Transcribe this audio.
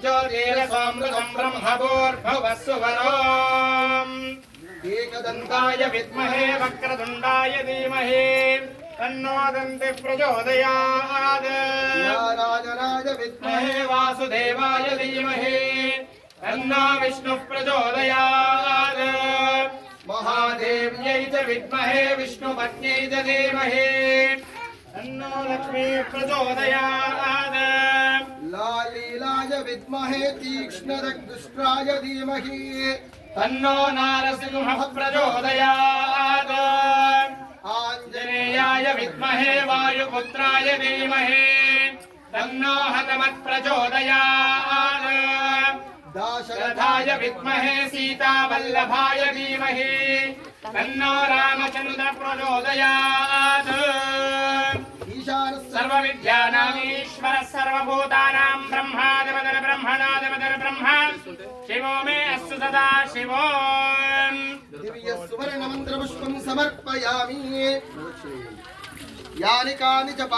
ज्योतिरसोऽमृतं ब्रह्मभूर्भुवस्सुवरोम् एकदन्ताय विद्महे वक्रतुण्डाय धीमहि तन्नो दन्ति प्रचोदयात् नारायणाय विद्महे वासुदेवाय धीमहि तन्नो विष्णुः प्रचोदयात् महादेव्यै च विद्महे विष्णुपत्न्यै च धीमहि तन्नो लक्ष्मी प्रचोदयात् लालीलाय विद्महे तीक्ष्णदग्धुष्ट्राय धीमहि तन्नो नारसिंहः प्रचोदयात् आञ्जनेयाय विद्महे वायुपुत्राय धीमहि तन्नो हनुमत् प्रचोदयात् दाशरथाय विद्महे सीतावल्लभाय धीमहि तन्नो रामचन्द्र प्रचोदयात् सर्वविद्यानामीश्वरः सर्वभूतानां ब्रह्मादिपदर ब्रह्मणादिपदर ब्रह्म शिवो मे अस्तु सदा शिवो दिव्यसुवर्णमन्त्रपुष्पं समर्पयामि यानि कानि च